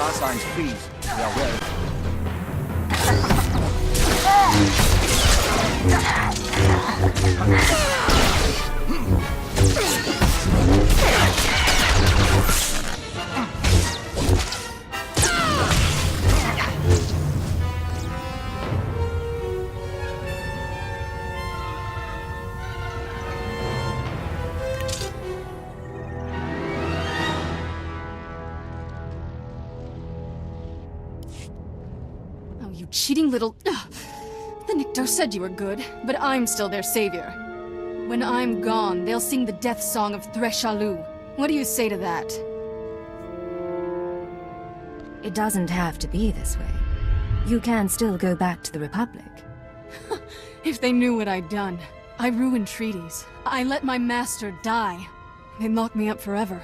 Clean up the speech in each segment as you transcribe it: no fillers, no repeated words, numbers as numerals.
star signs freeze, they are well. Oh, you cheating little... The Nikto said you were good, but I'm still their savior. When I'm gone, they'll sing the death song of Threshalu. What do you say to that? It doesn't have to be this way. You can still go back to the Republic. If they knew what I'd done. I ruined treaties. I let my master die. They'd lock me up forever.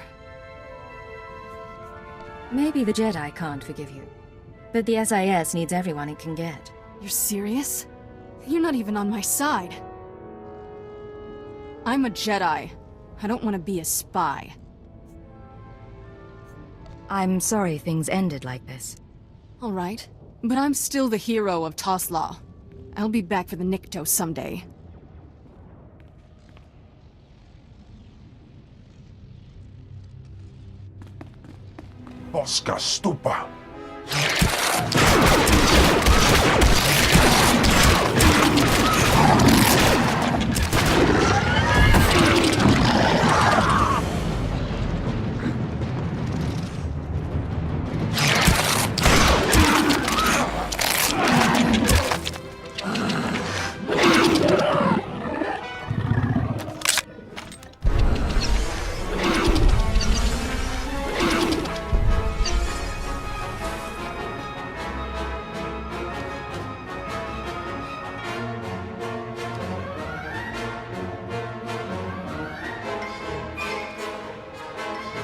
Maybe the Jedi can't forgive you. But the SIS needs everyone it can get. You're serious? You're not even on my side. I'm a Jedi. I don't want to be a spy. I'm sorry things ended like this. All right, but I'm still the hero of Toslaw. I'll be back for the Nikto someday. Oscar Stupa.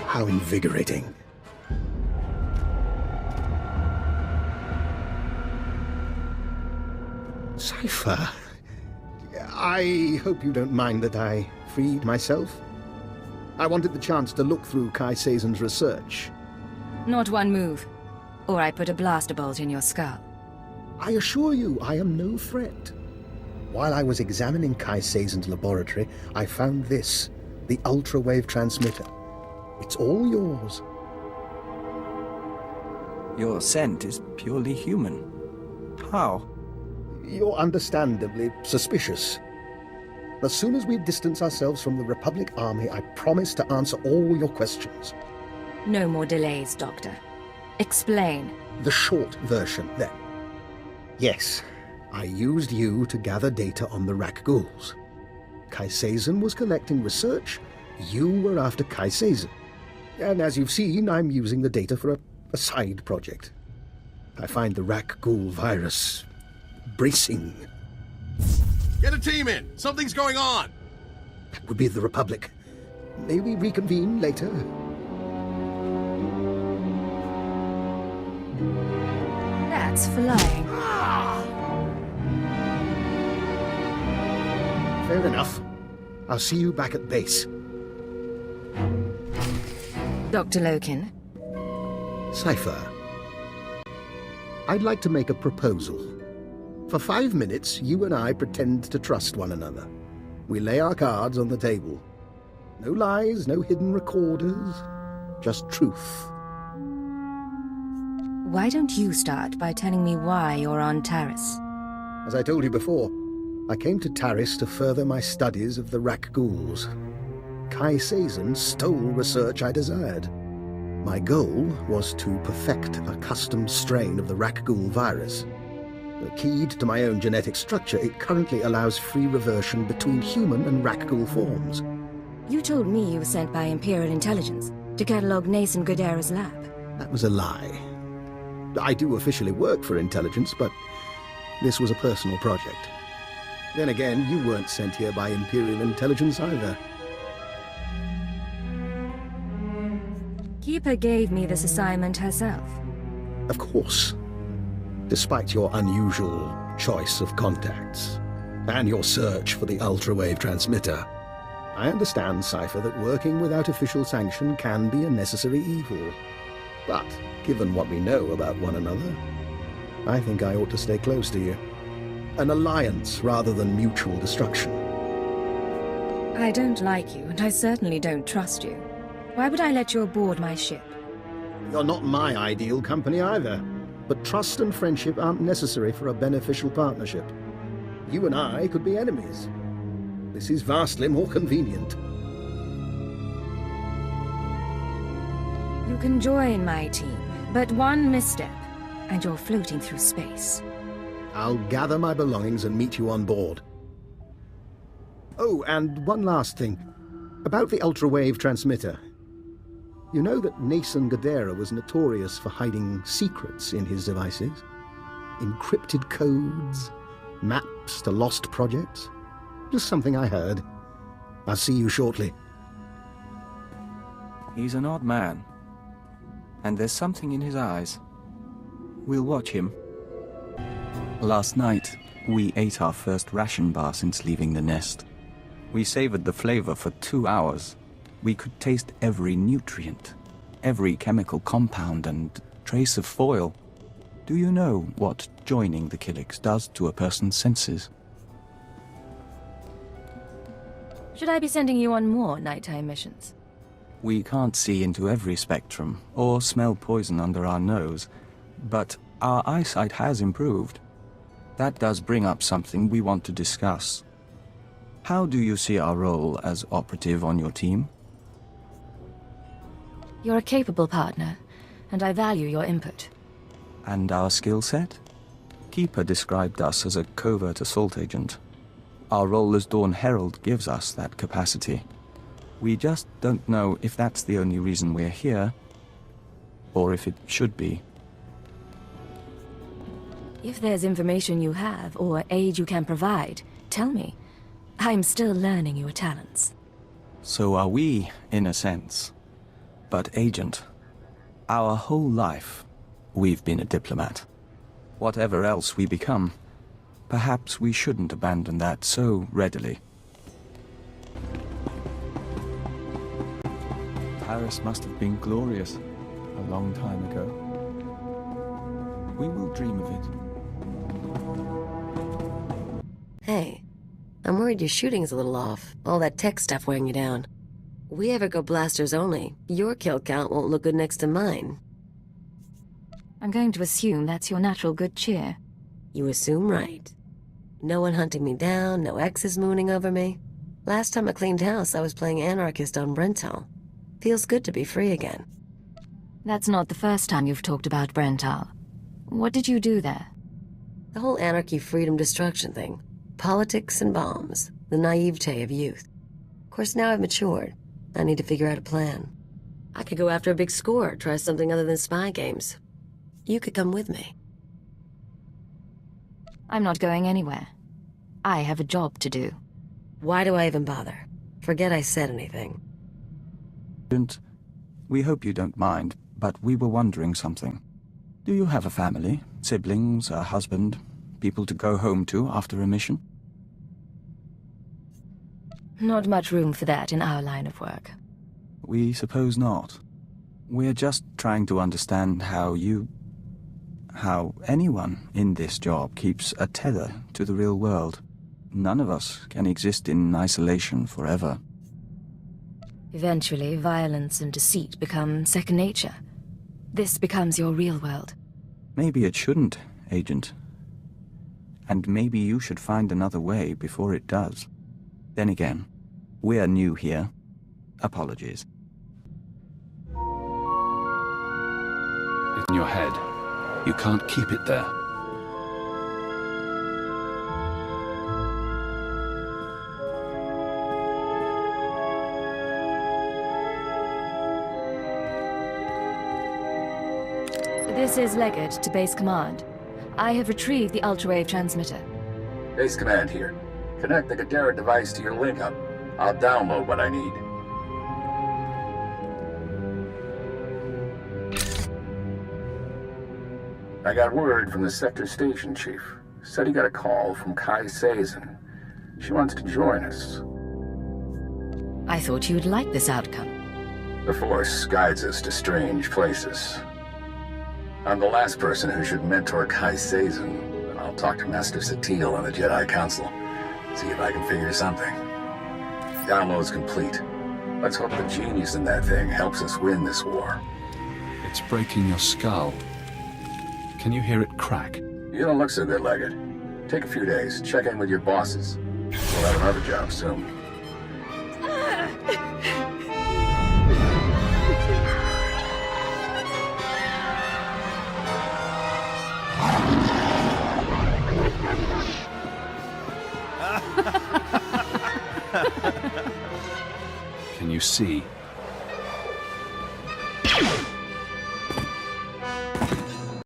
How invigorating. Cypher, I hope you don't mind that I freed myself. I wanted the chance to look through Kai Seizen's research. Not one move, or I put a blaster bolt in your skull. I assure you, I am no threat. While I was examining Kai Seizen's laboratory, I found this, the ultra-wave transmitter. It's all yours. Your scent is purely human. How? You're understandably suspicious. As soon as we distance ourselves from the Republic Army, I promise to answer all your questions. No more delays, Doctor. Explain. The short version, then. Yes, I used you to gather data on the Rakghouls. Kai Seizen was collecting research. You were after Kai Seizen. And as you've seen, I'm using the data for a side project. I find the Rakghoul virus bracing. Get a team in! Something's going on! That would be the Republic. May we reconvene later? That's flying. Fair enough. I'll see you back at base. Dr. Loken? Cypher, I'd like to make a proposal. For 5 minutes, you and I pretend to trust one another. We lay our cards on the table. No lies, no hidden recorders, just truth. Why don't you start by telling me why you're on Taris? As I told you before, I came to Taris to further my studies of the Rakghouls. Kai Seizen stole research I desired. My goal was to perfect a custom strain of the Rakghoul virus. Keyed to my own genetic structure, it currently allows free reversion between human and Rakghoul forms. You told me you were sent by Imperial intelligence to catalog Nason Godera's lab. That was a lie. I do officially work for intelligence, but this was a personal project. Then again, you weren't sent here by Imperial intelligence either. Keeper gave me this assignment herself. Of course. Despite your unusual choice of contacts, and your search for the ultra-wave transmitter, I understand, Cypher, that working without official sanction can be a necessary evil. But, given what we know about one another, I think I ought to stay close to you. An alliance rather than mutual destruction. I don't like you, and I certainly don't trust you. Why would I let you aboard my ship? You're not my ideal company either. But trust and friendship aren't necessary for a beneficial partnership. You and I could be enemies. This is vastly more convenient. You can join my team, but one misstep, and you're floating through space. I'll gather my belongings and meet you on board. Oh, and one last thing. About the ultra-wave transmitter. You know that Nason Gadera was notorious for hiding secrets in his devices? Encrypted codes, maps to lost projects? Just something I heard. I'll see you shortly. He's an odd man. And there's something in his eyes. We'll watch him. Last night, we ate our first ration bar since leaving the nest. We savored the flavor for 2 hours. We could taste every nutrient, every chemical compound and trace of foil. Do you know what joining the Killiks does to a person's senses? Should I be sending you on more nighttime missions? We can't see into every spectrum, or smell poison under our nose, but our eyesight has improved. That does bring up something we want to discuss. How do you see our role as operative on your team? You're a capable partner, and I value your input. And our skill set? Keeper described us as a covert assault agent. Our role as Dawn Herald gives us that capacity. We just don't know if that's the only reason we're here, or if it should be. If there's information you have, or aid you can provide, tell me. I'm still learning your talents. So are we, in a sense. But Agent, our whole life, we've been a diplomat. Whatever else we become, perhaps we shouldn't abandon that so readily. Paris must have been glorious a long time ago. We will dream of it. Hey, I'm worried your shooting's a little off. All that tech stuff weighing you down. We ever go blasters only, your kill count won't look good next to mine. I'm going to assume that's your natural good cheer. You assume right. No one hunting me down, no exes mooning over me. Last time I cleaned house, I was playing anarchist on Brental. Feels good to be free again. That's not the first time you've talked about Brental. What did you do there? The whole anarchy, freedom, destruction thing. Politics and bombs. The naivete of youth. Of course, now I've matured. I need to figure out a plan. I could go after a big score, try something other than spy games. You could come with me. I'm not going anywhere. I have a job to do. Why do I even bother? Forget I said anything. We hope you don't mind, but we were wondering something. Do you have a family, siblings, a husband, people to go home to after a mission? Not much room for that in our line of work. We suppose not. We're just trying to understand how anyone in this job keeps a tether to the real world. None of us can exist in isolation forever. Eventually, violence and deceit become second nature. This becomes your real world. Maybe it shouldn't, Agent. And maybe you should find another way before it does. Then again, we're new here. Apologies. It's in your head. You can't keep it there. This is Leggett to Base Command. I have retrieved the ultra-wave transmitter. Base Command here. Connect the Gadara device to your link-up. I'll download what I need. I got word from the Sector Station Chief. Said he got a call from Kai Sazin. She wants to join us. I thought you'd like this outcome. The Force guides us to strange places. I'm the last person who should mentor Kai Sazin, but I'll talk to Master Satil and the Jedi Council. See if I can figure something. Download's complete. Let's hope the genius in that thing helps us win this war. It's breaking your skull. Can you hear it crack? You don't look so good, Leggett. Take a few days, check in with your bosses. We'll have another job soon. Can you see?